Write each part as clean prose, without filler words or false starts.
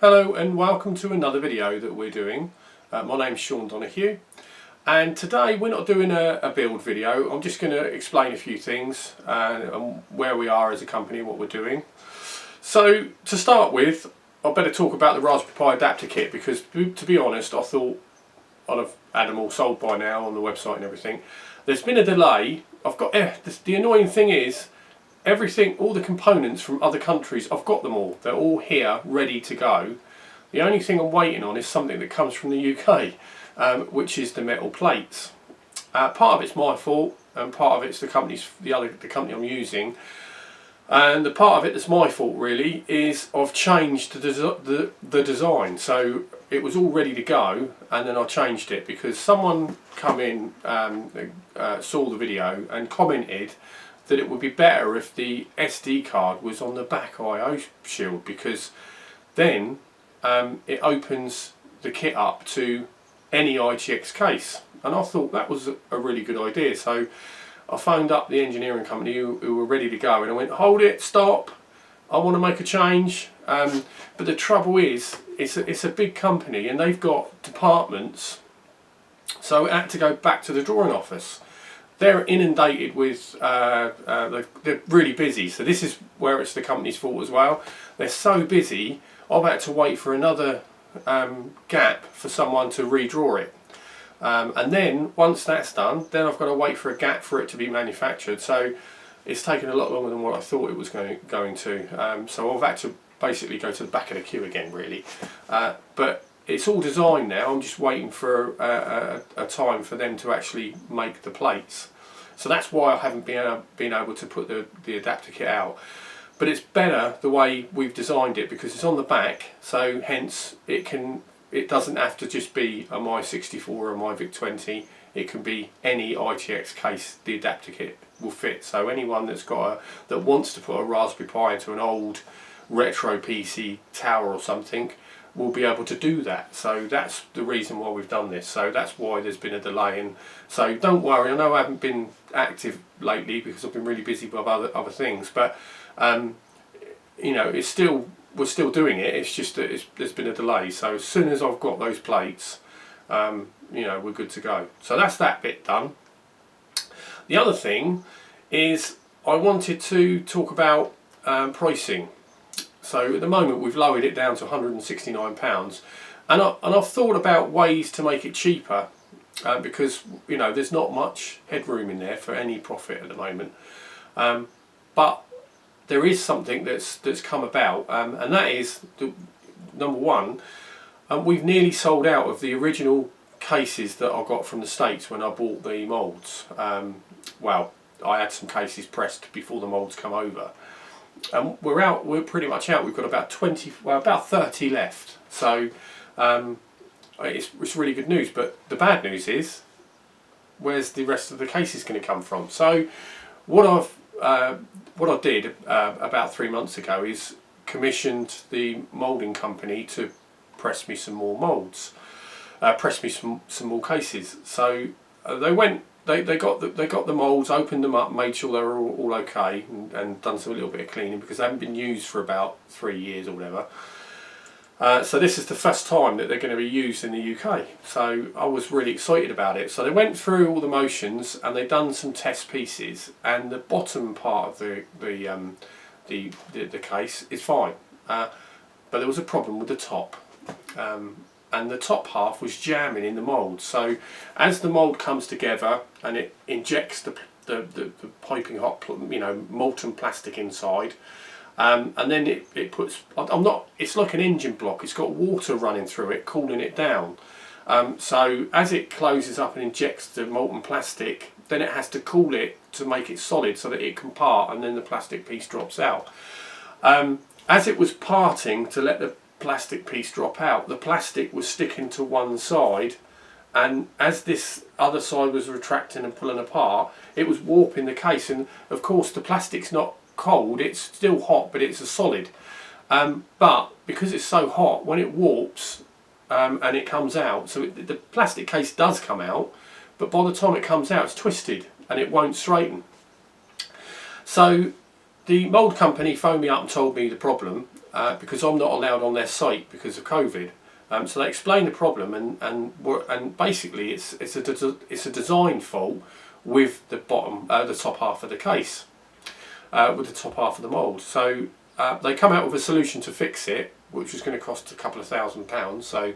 Hello and welcome to another video that we're doing. My name's Sean Donahue, and today we're not doing a build video. I'm just going to explain a few things and where we are as a company, what we're doing. So to start with, I better talk about the Raspberry Pi adapter kit, because to be honest, I thought I'd have had them all sold by now on the website and everything. There's been a delay. I've got the annoying thing is, everything, all the components from other countries, I've got them all. They're all here, ready to go. The only thing I'm waiting on is something that comes from the UK, which is the metal plates. Part of it's my fault, and part of it's the company I'm using. And the part of it that's my fault really is I've changed the design. So it was all ready to go, and then I changed it because someone come in, saw the video and commented that it would be better if the SD card was on the back I/O shield, because then it opens the kit up to any ITX case, and I thought that was a really good idea. So I phoned up the engineering company who were ready to go, and I went, hold it, stop, I want to make a change. But the trouble is, it's a big company and they've got departments, so I had to go back to the drawing office. They're inundated with, they're really busy, so this is where it's the company's fault as well. They're so busy, I've had to wait for another gap for someone to redraw it. And then, once that's done, then I've got to wait for a gap for it to be manufactured. So it's taken a lot longer than what I thought it was going to. So I've had to basically go to the back of the queue again, really. But it's all designed now. I'm just waiting for a time for them to actually make the plates. So that's why I haven't been able to put the adapter kit out. But it's better the way we've designed it, because it's on the back, so hence it doesn't have to just be a My64 or a My Vic20. It can be any ITX case the adapter kit will fit. So anyone that wants to put a Raspberry Pi into an old retro PC tower or something will be able to do that. So that's the reason why we've done this. So that's why there's been a delay. And so don't worry, I know I haven't been active lately because I've been really busy with other things, but you know, we're still doing it. It's just that there's been a delay. So as soon as I've got those plates, you know, we're good to go. So that's that bit done. The other thing is I wanted to talk about pricing. So at the moment we've lowered it down to £169, and I've thought about ways to make it cheaper, because you know there's not much headroom in there for any profit at the moment. But there is something that's come about, and that is number one. We've nearly sold out of the original cases that I got from the States when I bought the moulds. Well, I had some cases pressed before the moulds come over. We're pretty much out. We've got about 30 left. So it's really good news. But the bad news is, where's the rest of the cases going to come from? So what I did about 3 months ago is commissioned the moulding company to press me some more moulds, press me some more cases. So they went. They got the moulds, opened them up, made sure they were all okay, and done a little bit of cleaning, because they haven't been used for about 3 years or whatever. So this is the first time that they're going to be used in the UK. So I was really excited about it. So they went through all the motions and they've done some test pieces, and the bottom part of the case is fine, but there was a problem with the top. And the top half was jamming in the mould. So as the mould comes together and it injects the piping hot, you know, molten plastic inside, and then it puts, it's like an engine block. It's got water running through it, cooling it down. So as it closes up and injects the molten plastic, then it has to cool it to make it solid so that it can part, and then the plastic piece drops out. As it was parting to let the plastic piece drop out, the plastic was sticking to one side, and as this other side was retracting and pulling apart, it was warping the case. And of course the plastic's not cold, it's still hot, but it's a solid. But because it's so hot, when it warps and it comes out, so the plastic case does come out, but by the time it comes out it's twisted and it won't straighten. So the mould company phoned me up and told me the problem, because I'm not allowed on their site because of COVID. So they explained the problem, and basically it's a design fault with the top half of the case, with the top half of the mould. So they come out with a solution to fix it, which was going to cost a couple of £1,000. So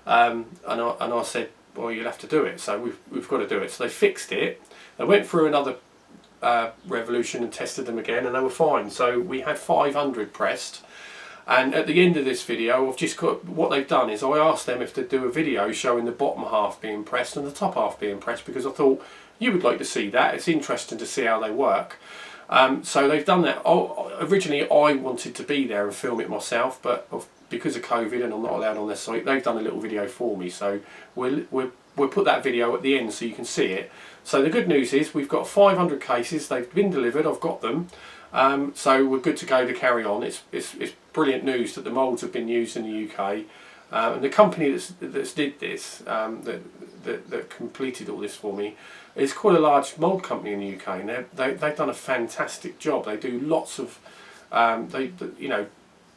and I said, well, you'll have to do it. So we've got to do it. So they fixed it. They went through another revolution and tested them again, and they were fine. So we had 500 pressed. And at the end of this video, I've just got, what they've done is I asked them if they'd do a video showing the bottom half being pressed and the top half being pressed, because I thought you would like to see that. It's interesting to see how they work. So they've done that. Originally I wanted to be there and film it myself, but because of COVID and I'm not allowed on their site, they've done a little video for me. So we'll put that video at the end so you can see it. So the good news is we've got 500 cases. They've been delivered. I've got them. So we're good to go to carry on. It's brilliant news that the moulds have been used in the UK, and the company that's did this, that completed all this for me, is quite a large mould company in the UK, and they've done a fantastic job. They do lots of,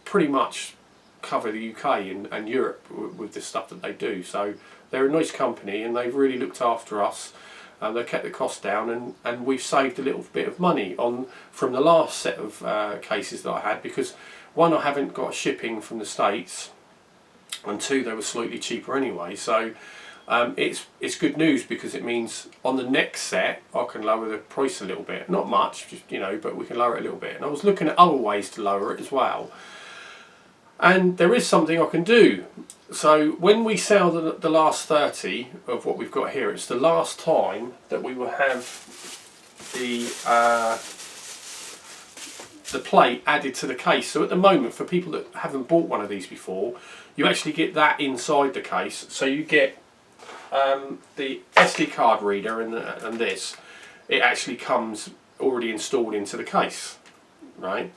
pretty much cover the UK and Europe with the stuff that they do. So they're a nice company, and they've really looked after us. They kept the cost down, and we've saved a little bit of money from the last set of cases that I had, because one, I haven't got shipping from the States, and two, they were slightly cheaper anyway. So it's good news, because it means on the next set I can lower the price a little bit, not much, just but we can lower it a little bit. And I was looking at other ways to lower it as well, and there is something I can do. So when we sell the last 30 of what we've got here, it's the last time that we will have the plate added to the case. So at the moment, for people that haven't bought one of these before, you actually get that inside the case. So you get the SD card reader and this. It actually comes already installed into the case, right?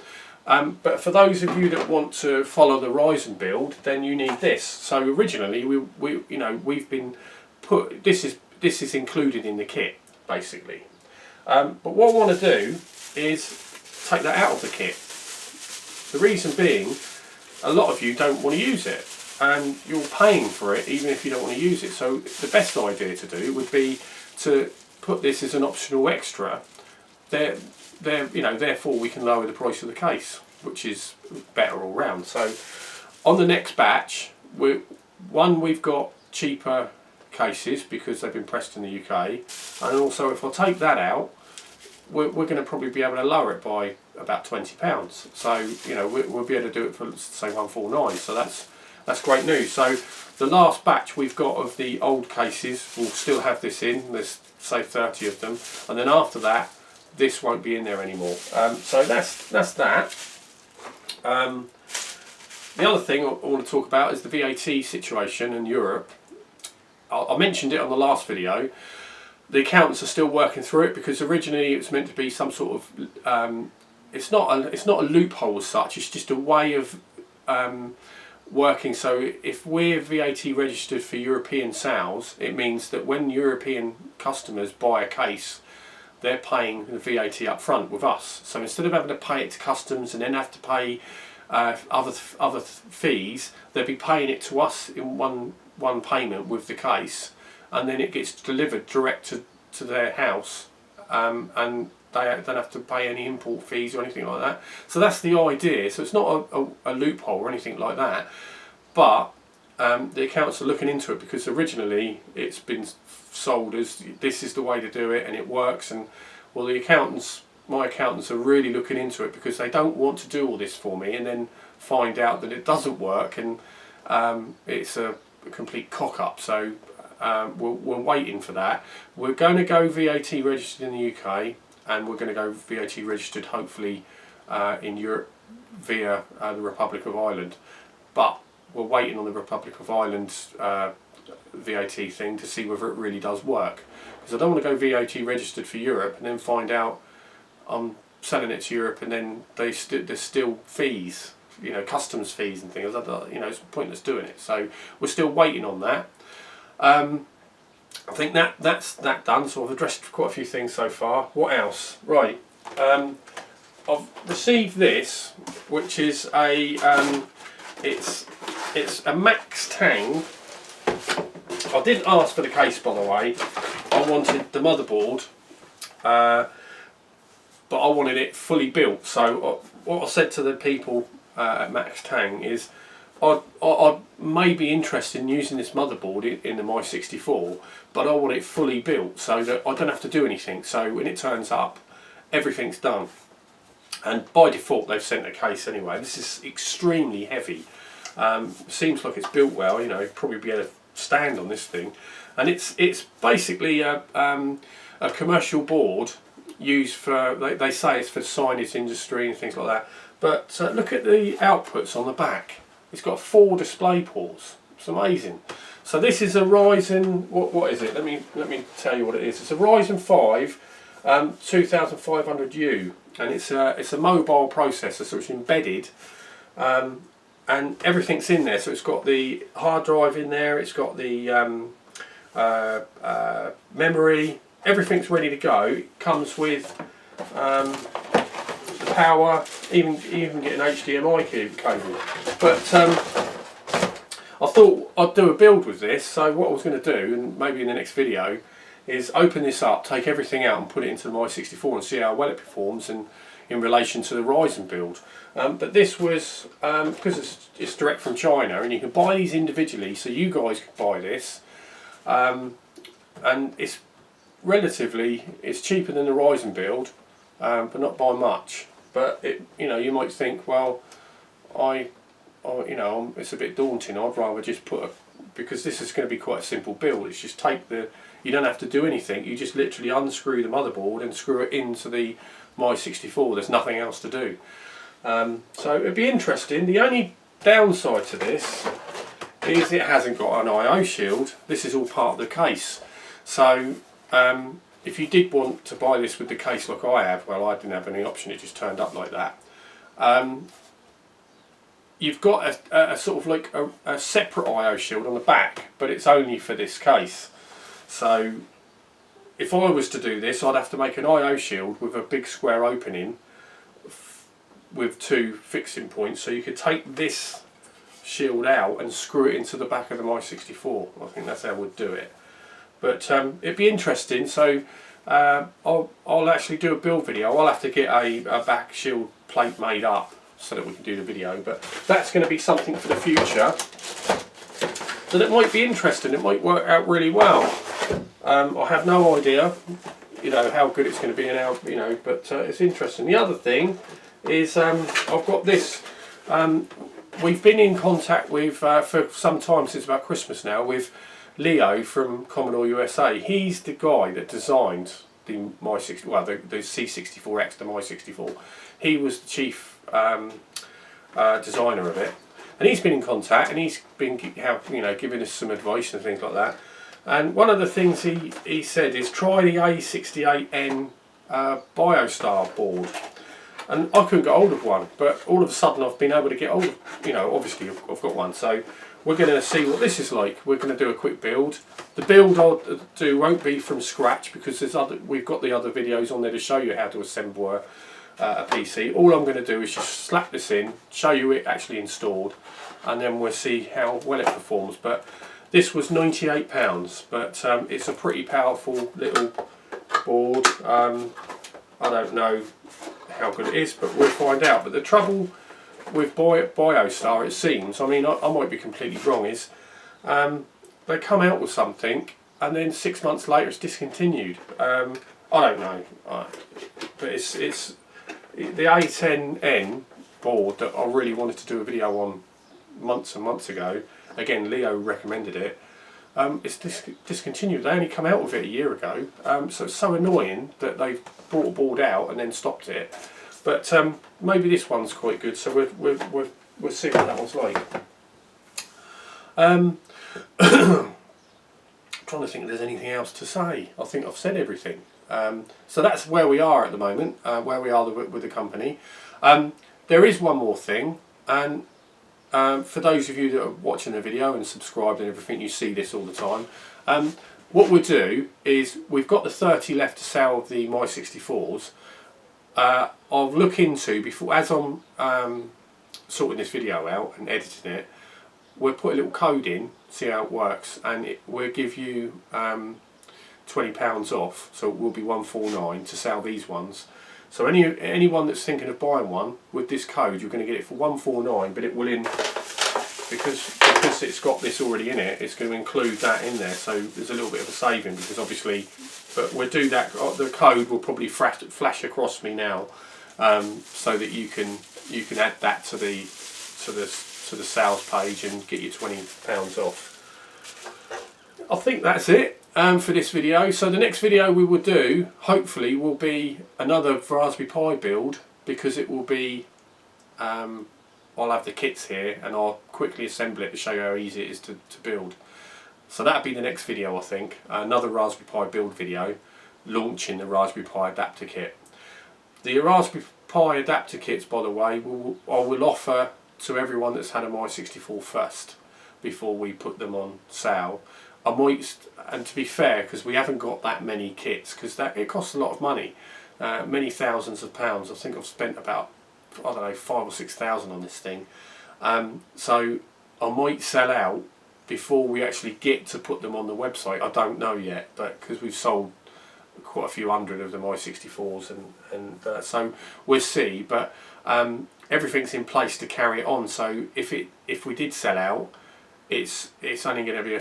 But for those of you that want to follow the Ryzen build, then you need this. So originally we've been put, this is included in the kit basically. But what I want to do is take that out of the kit. The reason being, a lot of you don't want to use it, and you're paying for it even if you don't want to use it. So the best idea to do would be to put this as an optional extra. Therefore we can lower the price of the case, which is better all round. So on the next batch, we've got cheaper cases because they've been pressed in the UK, and also if I take that out, we're going to probably be able to lower it by about £20. So we'll be able to do it for, say, 149. So that's great news. So the last batch we've got of the old cases will still have this in. There's, say, 30 of them, and then after that this won't be in there anymore. So that's that. The other thing I want to talk about is the VAT situation in Europe. I mentioned it on the last video. The accountants are still working through it, because originally it was meant to be some sort of it's not a loophole as such. It's just a way of working. So if we're VAT registered for European sales, it means that when European customers buy a case, they're paying the VAT up front with us. So instead of having to pay it to customs and then have to pay other fees, they'll be paying it to us in one payment with the case, and then it gets delivered direct to their house, and they don't have to pay any import fees or anything like that. So that's the idea. So it's not a loophole or anything like that, but the accountants are looking into it, because originally it's been sold as this is the way to do it and it works, and well, my accountants are really looking into it, because they don't want to do all this for me and then find out that it doesn't work, and it's a complete cock up. So we're waiting for that. We're going to go VAT registered in the UK, and we're going to go VAT registered hopefully in Europe via the Republic of Ireland, but we're waiting on the Republic of Ireland's VAT thing to see whether it really does work, because I don't want to go VAT registered for Europe and then find out I'm selling it to Europe and then there's still fees, customs fees and things. It's pointless doing it. So we're still waiting on that. I think that's that done. So I've addressed quite a few things so far. What else? Right. I've received this, which is a it's a Max Tang. I didn't ask for the case, by the way. I wanted the motherboard, but I wanted it fully built. So what I said to the people at Max Tang is I may be interested in using this motherboard in the My64, but I want it fully built so that I don't have to do anything. So when it turns up, everything's done. And by default they've sent a case anyway. This is extremely heavy. Seems like it's built well, you know, probably be able to stand on this thing. And it's basically a commercial board used for, they say it's for signage industry and things like that. But look at the outputs on the back. It's got 4 display ports. It's amazing. So this is a Ryzen, what is it? Let me tell you what it is. It's a Ryzen 5 2500U, and it's a mobile processor, so it's embedded, and everything's in there. So it's got the hard drive in there. It's got the memory. Everything's ready to go. It comes with the power. Even get an HDMI cable. But I thought I'd do a build with this. So what I was going to do, and maybe in the next video, is open this up, take everything out and put it into the My64 and see how well it performs in relation to the Ryzen build. But this was, because it's direct from China and you can buy these individually, so you guys can buy this, and it's relatively, it's cheaper than the Ryzen build, but not by much. But you know, you might think, well, you know, it's a bit daunting. I'd rather just put because this is going to be quite a simple build. It's just you don't have to do anything. You just literally unscrew the motherboard and screw it into the My64. There's nothing else to do. So it'd be interesting. The only downside to this is it hasn't got an I/O shield. This is all part of the case. So if you did want to buy this with the case like I have, well, I didn't have any option. It just turned up like that. You've got a sort of like a separate I/O shield on the back, but it's only for this case. So if I was to do this, I'd have to make an I/O shield with a big square opening with 2 fixing points, so you could take this shield out and screw it into the back of the My64. I think that's how we'd do it. But it'd be interesting. So I'll actually do a build video. I'll have to get a back shield plate made up so that we can do the video, but that's going to be something for the future. So that might be interesting. It might work out really well. I have no idea, you know, how good it's going to be and how, you know, but it's interesting. The other thing is I've got this. We've been in contact with for some time, since about Christmas now, with Leo from Commodoreusa. He's the guy that designed the My64, well, the C64X, the My64. He was the chief designer of it, and he's been in contact, and he's been, you know, giving us some advice and things like that. And one of the things he said is try the A68N BioStar board. And I couldn't get hold of one, but all of a sudden I've been able to get hold of, you know, obviously I've got one. So we're going to see what this is like. We're going to do a quick build. The build I'll do won't be from scratch, because we've got the other videos on there to show you how to assemble a PC. All I'm going to do is just slap this in, show you it actually installed, and then we'll see how well it performs. But this was £98, but it's a pretty powerful little board. I don't know how good it is, but we'll find out. But the trouble with BioStar, it seems, I mean, I might be completely wrong, is they come out with something and then 6 months later it's discontinued. I don't know, but it's the A10N board that I really wanted to do a video on months and months ago. Again, Leo recommended it. It's discontinued. They only come out with it a year ago, so it's so annoying that they've brought a board out and then stopped it. But maybe this one's quite good, so we'll see what that one's like. Trying to think if there's anything else to say. I think I've said everything. So that's where we are at the moment, where we are with the company. There is one more thing, and for those of you that are watching the video and subscribed and everything, you see this all the time. What we'll do is, we've got the 30 left to sell of the My64s. I'll look into, before, as I'm sorting this video out and editing it, we'll put a little code in, see how it works, and we'll give you £20 off, so it will be 149 to sell these ones. So anyone that's thinking of buying one with this code, you're going to get it for 149, but it will because it's got this already in it, it's going to include that in there, so there's a little bit of a saving, because obviously, but we'll do that. The code will probably flash across me now, so that you can add that to the sales page and get your £20 off. I think that's it for this video. So the next video we will do, hopefully, will be another Raspberry Pi build, because it will be I'll have the kits here and I'll quickly assemble it to show you how easy it is to build. So that'll be the next video, I think. Another Raspberry Pi build video launching the Raspberry Pi adapter kit. The Raspberry Pi adapter kits, by the way, I will offer to everyone that's had a My64 first, before we put them on sale. I might, and to be fair, because we haven't got that many kits, because it costs a lot of money, many thousands of pounds. I think I've spent about, I don't know, 5,000 or 6,000 on this thing. So I might sell out before we actually get to put them on the website. I don't know yet, but because we've sold quite a few hundred of the My64s, and so we'll see. But everything's in place to carry it on. So if we did sell out, it's only going to be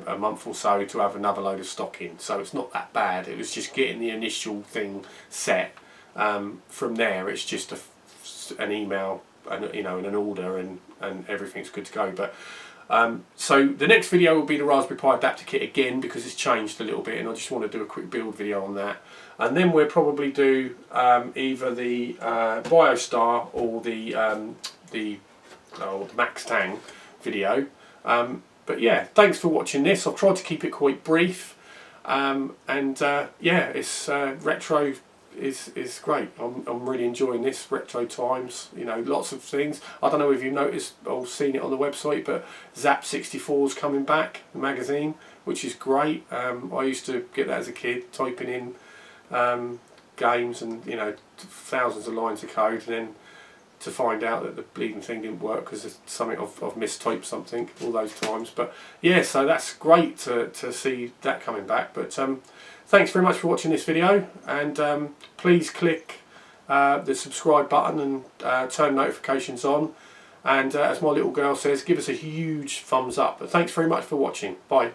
a month or so to have another load of stock in. So it's not that bad. It was just getting the initial thing set. From there, it's just an email and and an order, and everything's good to go. But so the next video will be the Raspberry Pi adapter kit again, because it's changed a little bit, and I just want to do a quick build video on that. And then we'll probably do either the BioStar or the Max Tang video. But yeah, thanks for watching this. I've tried to keep it quite brief, and yeah, it's retro is great. I'm really enjoying this. Retro times, lots of things. I don't know if you've noticed or seen it on the website, but Zap64 is coming back, the magazine, which is great. I used to get that as a kid, typing in games and thousands of lines of code, and then to find out that the bleeding thing didn't work because of something I've mistyped something all those times. But yeah, so that's great to see that coming back. But thanks very much for watching this video, and please click the subscribe button and turn notifications on, and as my little girl says, give us a huge thumbs up. But thanks very much for watching. Bye.